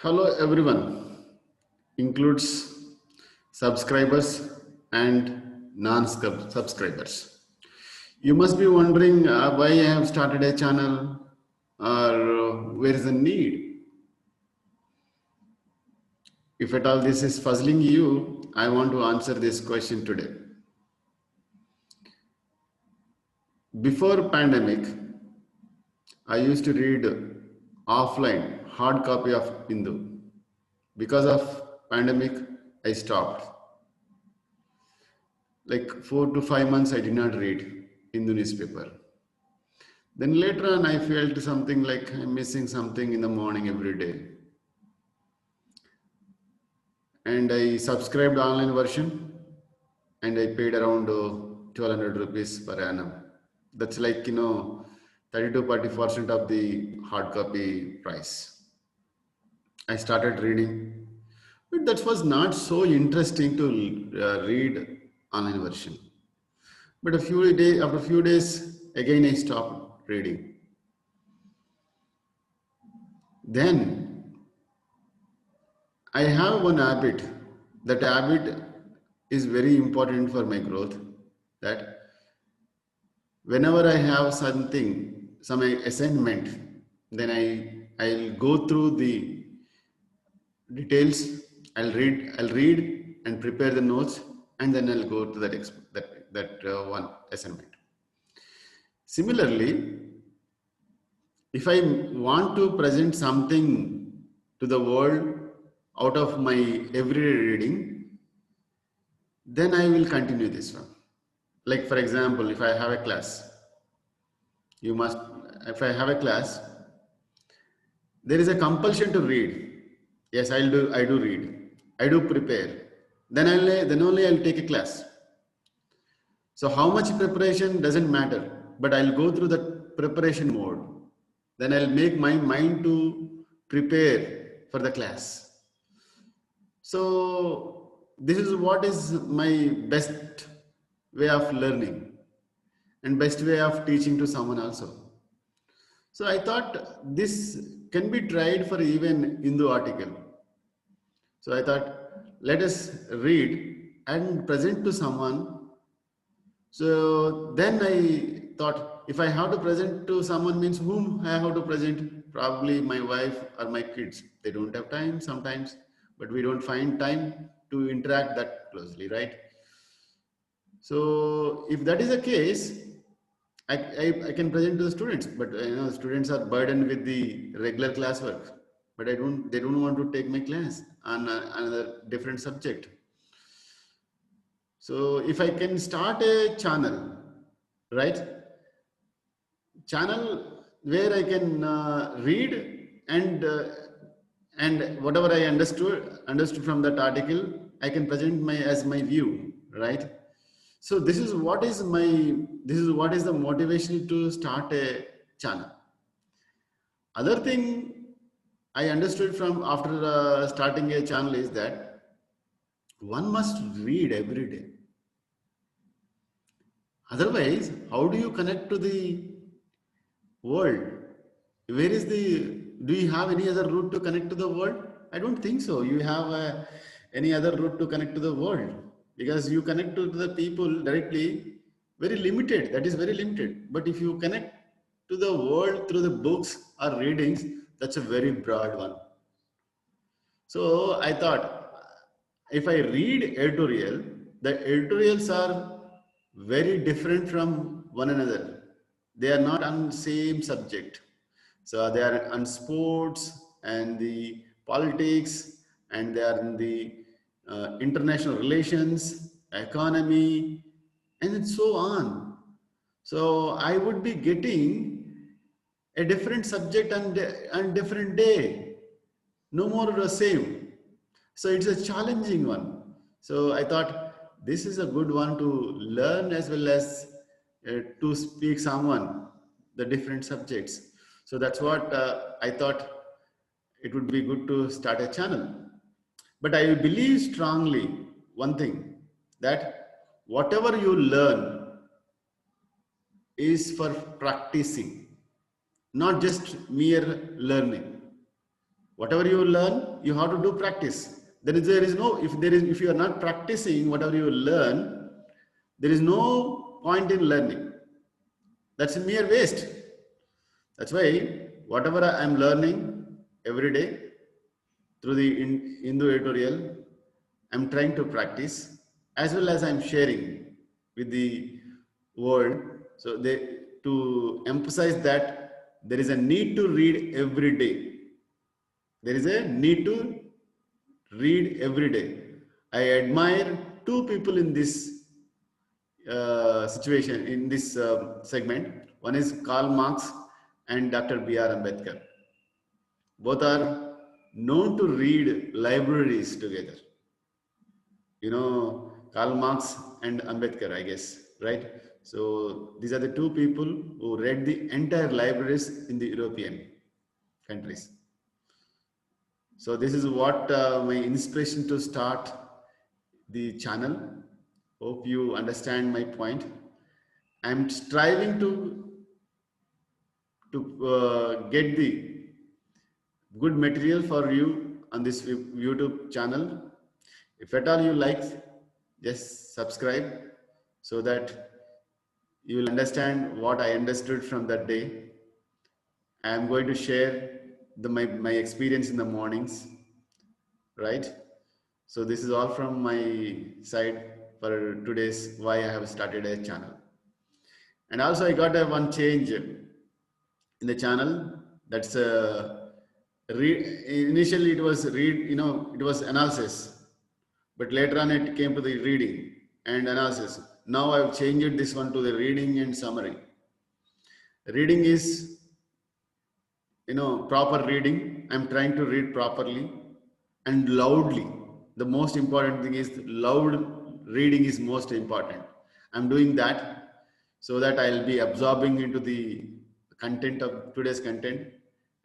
Hello everyone, includes subscribers and non-subscribers. You must be wondering why I have started a channel or where is the need. If at all this is puzzling you, I want to answer this question today. Before pandemic, I used to read offline hard copy of Hindu. Because of pandemic, I stopped. Like 4 to 5 months, I did not read Hindu newspaper. Then later on, I felt something like I'm missing something in the morning every day. And I subscribed online version and I paid around 1200 rupees per annum. That's like, 30 to 40% of the hard copy price. I started reading, but that was not so interesting to read online version. But after a few days, again I stopped reading. Then I have one habit. That habit is very important for my growth. That whenever I have something, some assignment, then I'll go through the details. I'll read and prepare the notes, and then I'll go to that one assignment. Similarly, if I want to present something to the world out of my everyday reading, then I will continue this one. Like for example, if I have a class, you must, if I have a class, there is a compulsion to read. Yes, I do read. I do prepare. Then only I'll take a class. So how much preparation doesn't matter, but I'll go through the preparation mode. Then I'll make my mind to prepare for the class. So this is what is my best way of learning and best way of teaching to someone also. So I thought this can be tried for even Hindu article. So I thought, let us read and present to someone. So then I thought, if I have to present to someone means whom I have to present, probably my wife or my kids. They don't have time sometimes, but we don't find time to interact that closely, right? So if that is the case, I can present to the students, but students are burdened with the regular classwork. But they don't want to take my class on another different subject. So if I can start a channel, right? Channel where I can read and whatever I understood from that article, I can present as my view, right? So this is what is the motivation to start a channel. Other thing I understood from after starting a channel is that one must read every day. Otherwise, how do you connect to the world? Where is do you have any other route to connect to the world? I don't think so. You have any other route to connect to the world, because you connect to the people directly, very limited. That is very limited. But if you connect to the world through the books or readings, that's a very broad one. So I thought, if I read editorial, the editorials are very different from one another. They are not on same subject. So they are on sports and the politics, and they are in the international relations, economy, and so on. So I would be getting a different subject on different day, no more the same. So it's a challenging one. So I thought this is a good one to learn as well as to speak someone the different subjects. So that's what I thought it would be good to start a channel. But I believe strongly one thing, that whatever you learn is for practicing, not just mere learning. Whatever you learn, you have to do practice. There is no, if you are not practicing whatever you learn, there is no point in learning. That's a mere waste. That's why whatever I am learning every day through the Hindu editorial, I'm trying to practice as well as I'm sharing with the world. So to emphasize that there is a need to read every day. There is a need to read every day. I admire two people in this situation, in this segment. One is Karl Marx and Dr. B.R. Ambedkar. Both are known to read libraries together. You know, Karl Marx and Ambedkar, I guess, right? So these are the two people who read the entire libraries in the European countries. So this is what my inspiration to start the channel. Hope you understand my point. I'm striving to get the good material for you on this YouTube channel. If at all you like, just subscribe so that you will understand what I understood from that day. I am going to share my experience in the mornings, right? So this is all from my side for today's why I have started a channel. And also I got one change in the channel. That's initially it was it was analysis, but later on it came to the reading and analysis. Now I've changed this one to the reading and summary. Reading is, proper reading. I'm trying to read properly and loudly. The most important thing is loud reading is most important. I'm doing that so that I'll be absorbing into the content of today's content.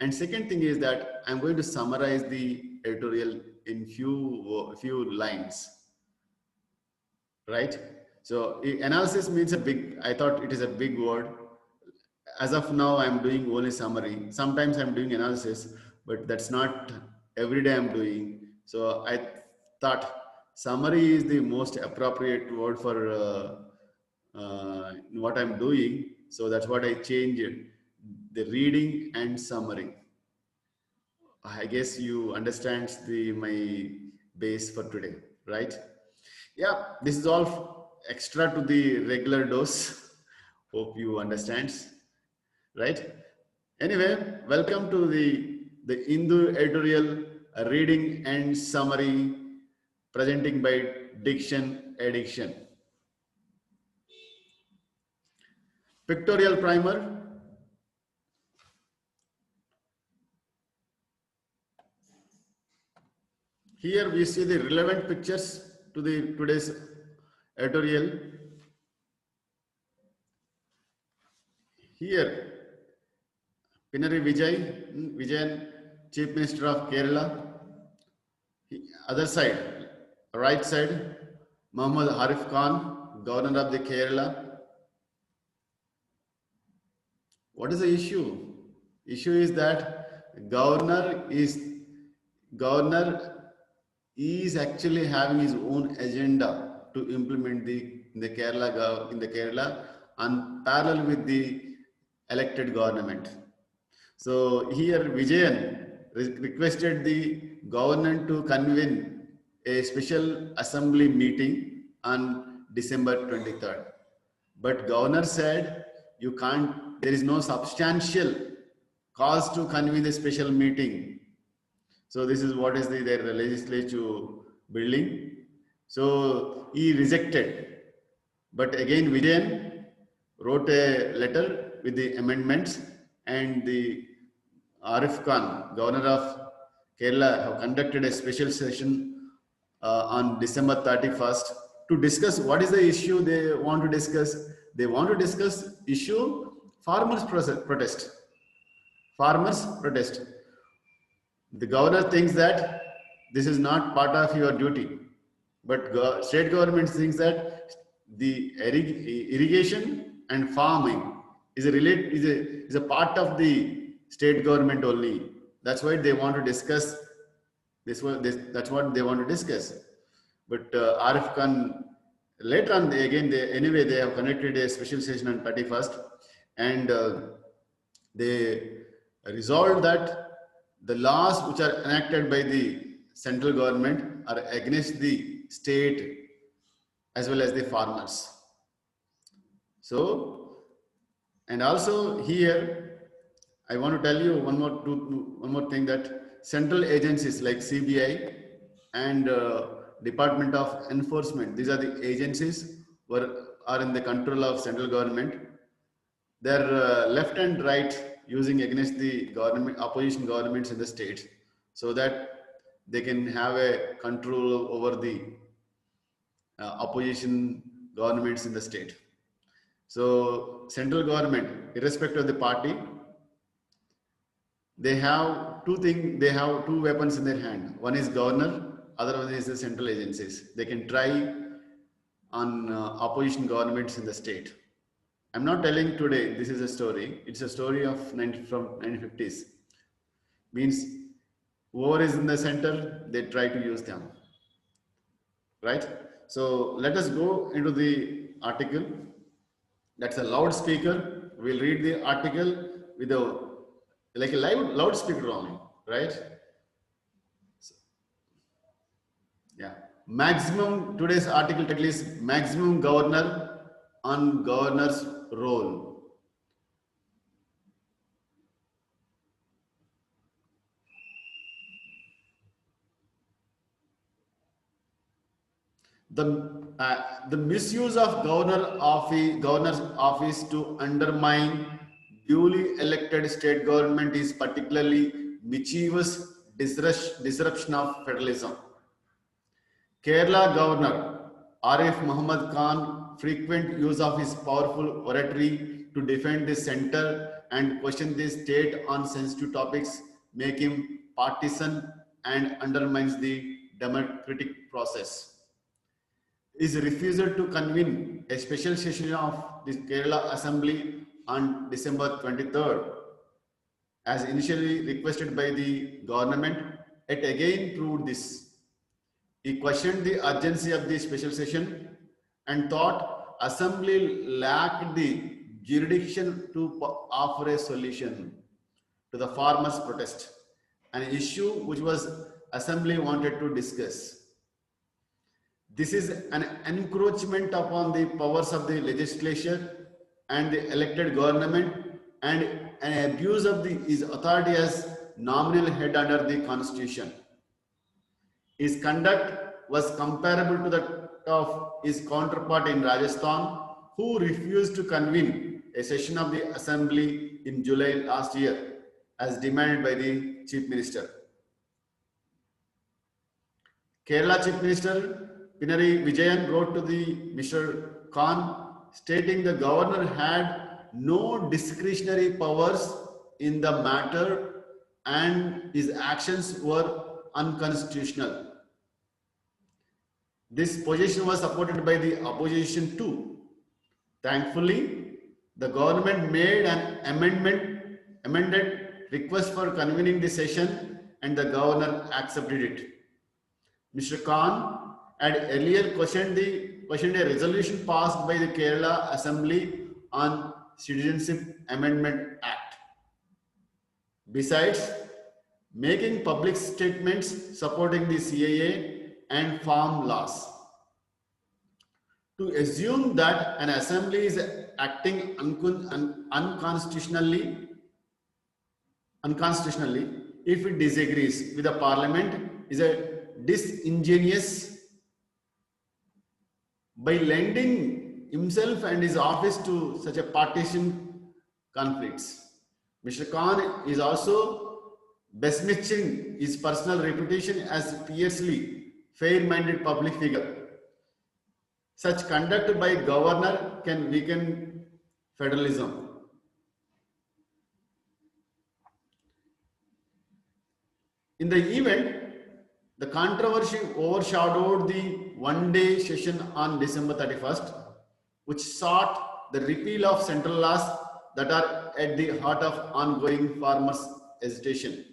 And second thing is that I'm going to summarize the editorial in few lines, right? So analysis means I thought it is a big word. As of now, I'm doing only summary. Sometimes I'm doing analysis, but that's not every day I'm doing. So I thought summary is the most appropriate word for what I'm doing. So that's what I changed, the reading and summary. I guess you understand my base for today, right? Yeah, this is all extra to the regular dose. Hope you understand, right? Anyway, welcome to the Hindu editorial reading and summary presenting by Diction Addiction. Pictorial primer. Here we see the relevant pictures to today's editorial. Here, Pinari Vijayan, Chief Minister of Kerala. Other side, right side, Muhammad Harif Khan, Governor of the Kerala. What is the issue? Issue is that governor is actually having his own agenda to implement in the Kerala and parallel with the elected government. So here Vijayan requested the governor to convene a special assembly meeting on December 23rd. But governor said you can't, there is no substantial cause to convene the special meeting. So this is what is their legislature building. So he rejected. But again, Vijayan wrote a letter with the amendments, and the Arif Khan, Governor of Kerala, have conducted a special session on December 31st to discuss what is the issue they want to discuss. They want to discuss issue farmers protest. Farmers protest. The governor thinks that this is not part of your duty, but state government thinks that the irrigation and farming is a part of the state government only. That's why they want to discuss that's what they want to discuss. But Arif Khan, later on, anyway, they have connected a special session on 31st, and they resolved that the laws which are enacted by the central government are against the state as well as the farmers. So, and also here, I want to tell you one more thing, that central agencies like CBI and Department of Enforcement, these are the agencies were are in the control of central government. They're left and right using against the government opposition governments in the states, so that they can have a control over the opposition governments in the state. So central government, irrespective of the party, they have they have two weapons in their hand. One is governor, other one is the central agencies. They can try on opposition governments in the state. I'm not telling today this is a story. It's a story of from 1950s. Means whoever is in the center, they try to use them. Right? So let us go into the article. That's a loudspeaker. We'll read the article with a like a loudspeaker only, right? So, yeah. Maximum, today's article title is Maximum Governor on Governor's Role. The misuse of governor's office to undermine duly elected state government is particularly mischievous disruption of federalism. Kerala Governor Arif Muhammad Khan frequent use of his powerful oratory to defend the center and question the state on sensitive topics make him partisan and undermines the democratic process. His refusal to convene a special session of the Kerala Assembly on December 23rd, as initially requested by the government, it again proved this. He questioned the urgency of the special session and thought Assembly lacked the jurisdiction to offer a solution to the farmers' protest, an issue which was Assembly wanted to discuss. This is an encroachment upon the powers of the legislature and the elected government and an abuse of his authority as nominal head under the constitution. His conduct was comparable to that of his counterpart in Rajasthan, who refused to convene a session of the assembly in July last year, as demanded by the Chief Minister. Kerala Chief Minister Pinarayi Vijayan wrote to the Mr. Khan stating the governor had no discretionary powers in the matter and his actions were unconstitutional. This position was supported by the opposition too. Thankfully, the government made an amended request for convening the session and the governor accepted it. Mr. Khan had earlier questioned a resolution passed by the Kerala Assembly on Citizenship Amendment Act. Besides, making public statements supporting the CAA and farm laws. To assume that an assembly is acting unconstitutionally if it disagrees with the parliament is a disingenuous. By lending himself and his office to such a partisan conflicts. Mr. Khan is also besmirching his personal reputation as fiercely fair-minded public figure. Such conduct by governor can weaken federalism. In the event, the controversy overshadowed the one-day session on December 31st, which sought the repeal of central laws that are at the heart of ongoing farmers' agitation.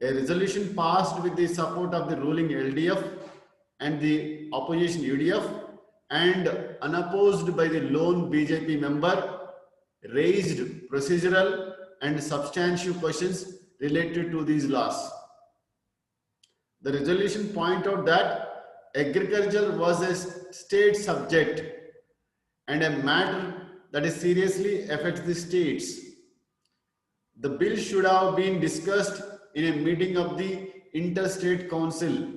A resolution passed with the support of the ruling LDF and the opposition UDF and unopposed by the lone BJP member raised procedural and substantive questions related to these laws. The resolution pointed out that agriculture was a state subject and a matter that is seriously affects the states. The bill should have been discussed in a meeting of the Interstate Council.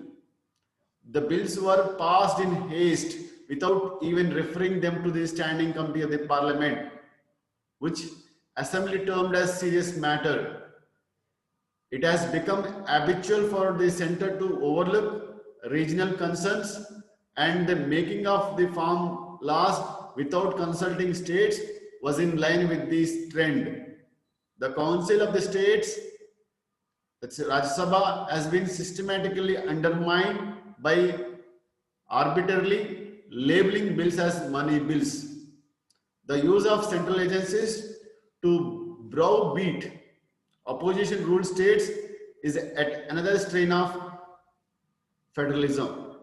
The bills were passed in haste without even referring them to the Standing Committee of the Parliament, which Assembly termed as serious matter. It has become habitual for the centre to overlook regional concerns, and the making of the farm laws without consulting states was in line with this trend. The Council of the States, that's Rajya Sabha, has been systematically undermined by arbitrarily labeling bills as money bills. The use of central agencies to browbeat opposition ruled states is at another strain of federalism.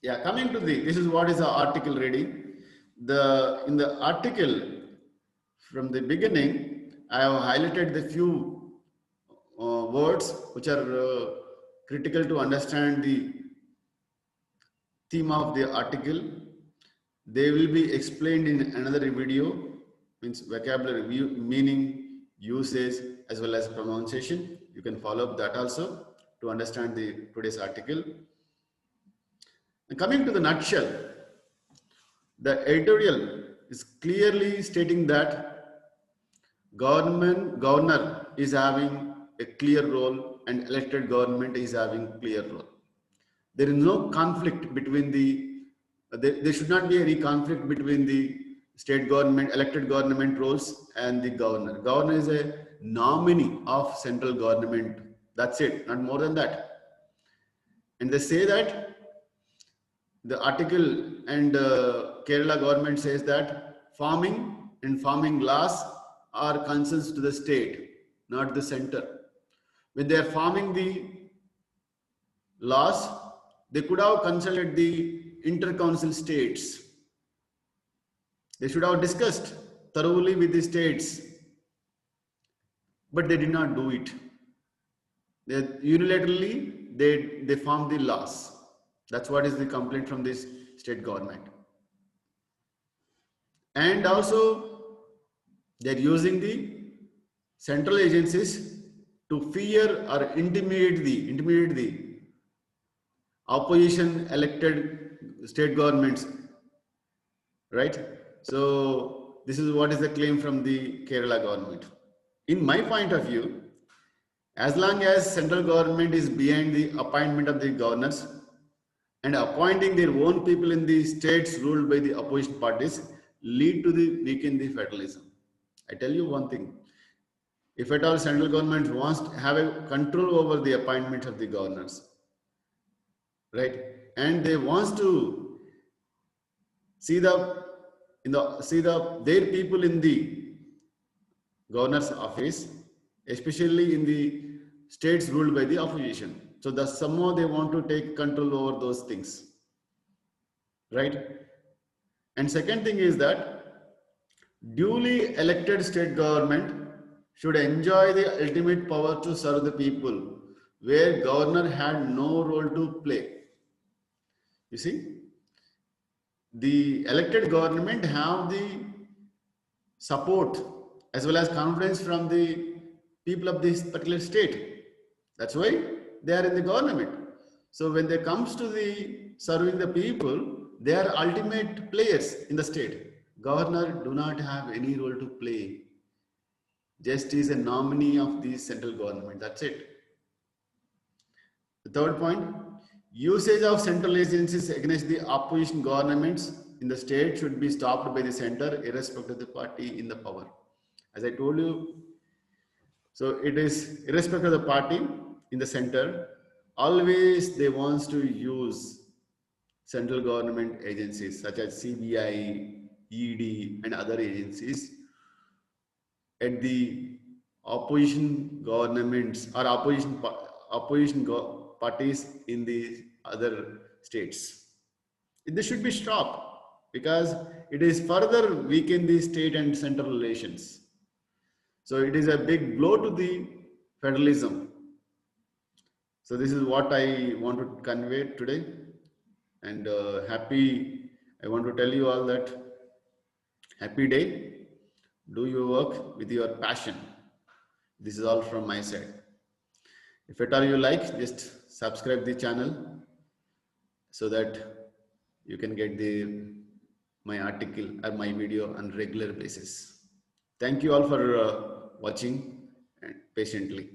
Yeah, coming to this is what is the article reading. In the article from the beginning, I have highlighted the few words which are critical to understand the theme of the article. They will be explained in another video, means vocabulary, meaning, usage, as well as pronunciation. You can follow up that also to understand the today's article. And coming to the nutshell, the editorial is clearly stating that governor is having a clear role and elected government is having clear role. There is no conflict between there should not be any conflict between the state government, elected government roles and the governor. Governor is a nominee of central government. That's it, not more than that. And they say that the article and Kerala government says that farming and farming laws are concerns to the state, not the center. When they are farming the laws, they could have consulted the inter-council states. They should have discussed thoroughly with the states, but they did not do it. They unilaterally they formed the laws. That's what is the complaint from this state government. And also they're using the central agencies to fear or intimidate the opposition elected state governments, right? So this is what is the claim from the Kerala government. In my point of view, as long as central government is behind the appointment of the governors and appointing their own people in the states ruled by the opposition parties lead to the weaken the federalism. I tell you one thing, if at all central government wants to have a control over the appointment of the governors, right, and they wants to see their people in the governor's office, especially in the states ruled by the opposition. So that somehow they want to take control over those things, right? And second thing is that duly elected state government should enjoy the ultimate power to serve the people, where governor had no role to play. You see, the elected government have the support as well as confidence from the people of this particular state. That's why they are in the government. So when they comes to the serving the people, they are ultimate players in the state. Governor do not have any role to play. Just is a nominee of the central government. That's it. The third point, usage of central agencies against the opposition governments in the state should be stopped by the center, irrespective of the party in the power. As I told you, so it is irrespective of the party in the center, always they wants to use central government agencies such as CBI, ED and other agencies at the opposition governments or parties in the other states. This should be stopped because it is further weaken the state and central relations. So it is a big blow to the federalism. So this is what I want to convey today, and I want to tell you all that happy day. Do your work with your passion. This is all from my side. If at all you like, just subscribe the channel so that you can get the my article or my video on regular basis. Thank you all for watching and patiently.